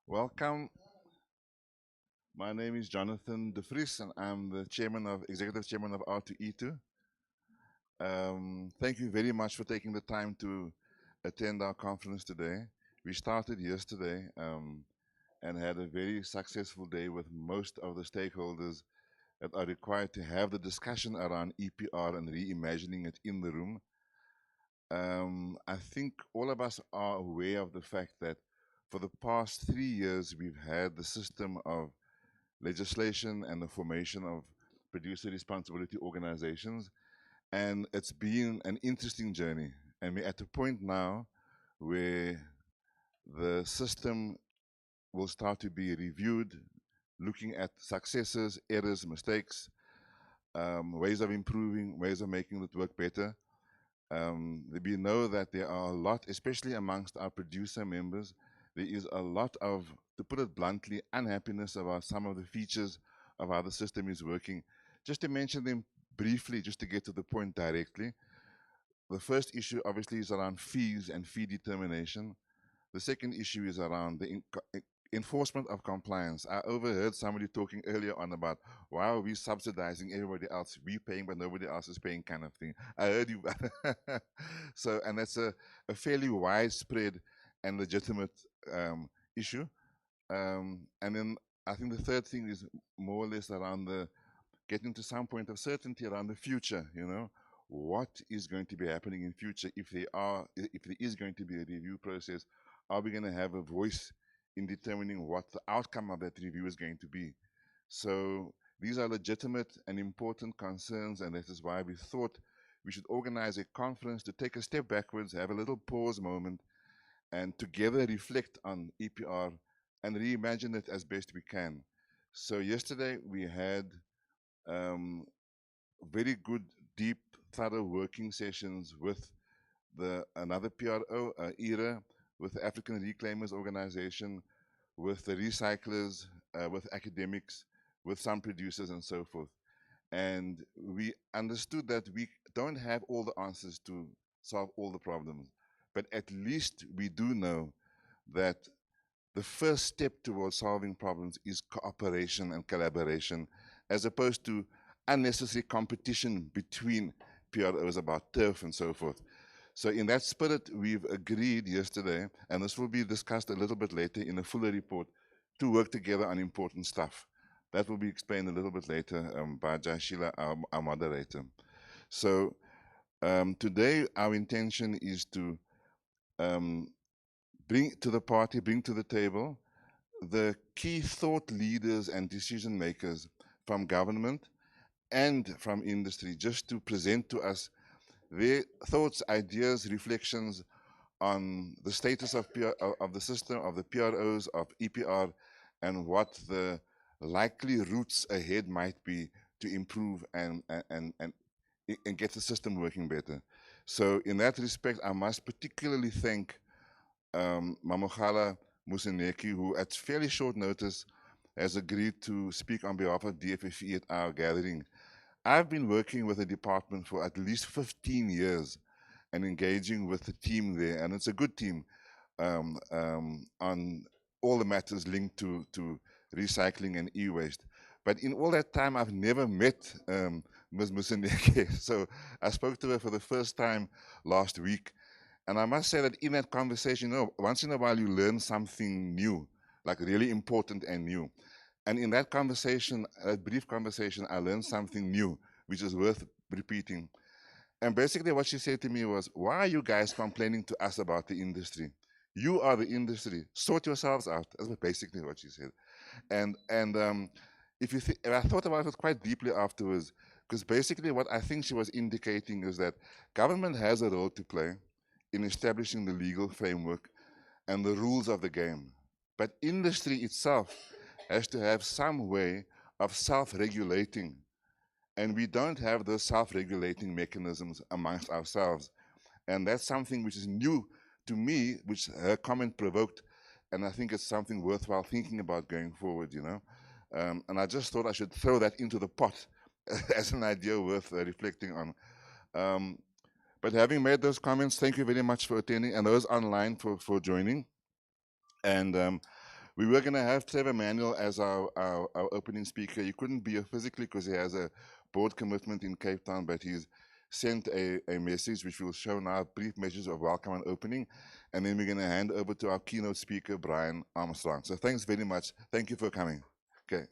Welcome. My name is Jonathan De Vries, and I'm the executive chairman of R2E2. Thank you very much for taking the time to attend our conference today. We started yesterday and had a very successful day with most of the stakeholders that are required to have the discussion around EPR and reimagining it in the room. I think all of us are aware of the fact that for the past 3 years, we've had the system of legislation and the formation of producer responsibility organizations. And it's been an interesting journey. And we're at a point now where the system will start to be reviewed, looking at successes, errors, mistakes, ways of improving, ways of making it work better. We know that there are a lot, especially amongst our producer members, there is a lot of, to put it bluntly, unhappiness about some of the features of how the system is working. Just to mention them briefly, just to get to the point directly. The first issue obviously is around fees and fee determination. The second issue is around the enforcement of compliance. I overheard somebody talking earlier on about why are we subsidizing everybody else? We paying, but nobody else is paying, kind of thing. I heard you. So, and that's a fairly widespread and legitimate issue. And then I think the third thing is more or less around the getting to some point of certainty around the future. What is going to be happening in future if there is going to be a review process? Are we going to have a voice in determining what the outcome of that review is going to be? So these are legitimate and important concerns, and that is why we thought we should organize a conference to take a step backwards, have a little pause moment, and together reflect on EPR and reimagine it as best we can. So yesterday we had very good, deep, thorough working sessions with another PRO, ERA, with the African Reclaimers Organization, with the recyclers, with academics, with some producers, and so forth. And we understood that we don't have all the answers to solve all the problems, but at least we do know that the first step towards solving problems is cooperation and collaboration, as opposed to unnecessary competition between PROs about turf and so forth. So in that spirit, we've agreed yesterday, and this will be discussed a little bit later in a fuller report, to work together on important stuff. That will be explained a little bit later by Jashila, our moderator. So today, our intention is to bring to the table, the key thought leaders and decision makers from government and from industry, just to present to us their thoughts, ideas, reflections on the status of the system, of the PROs, of EPR, and what the likely routes ahead might be to improve and get the system working better. So in that respect, I must particularly thank Mamogala Museneki, who at fairly short notice has agreed to speak on behalf of DFFE at our gathering. I've been working with the department for at least 15 years and engaging with the team there, and it's a good team on all the matters linked to recycling and e-waste. But in all that time, I've never met Ms. Museneke. So I spoke to her for the first time last week. And I must say that in that conversation, once in a while you learn something new, like really important and new. And in that conversation, a brief conversation, I learned something new, which is worth repeating. And basically what she said to me was, why are you guys complaining to us about the industry? You are the industry. Sort yourselves out. That's basically what she said. And if I thought about it quite deeply afterwards, because basically what I think she was indicating is that government has a role to play in establishing the legal framework and the rules of the game. But industry itself has to have some way of self-regulating. And we don't have those self-regulating mechanisms amongst ourselves. And that's something which is new to me, which her comment provoked. And I think it's something worthwhile thinking about going forward, and I just thought I should throw that into the pot as an idea worth reflecting on. But having made those comments, thank you very much for attending, and those online for joining. And We were going to have Trevor Manuel as our opening speaker. He couldn't be here physically because he has a board commitment in Cape Town, but he's sent a message which we'll show now, a brief message of welcome and opening. And then we're going to hand over to our keynote speaker, Brian Armstrong. So thanks very much. Thank you for coming. Okay.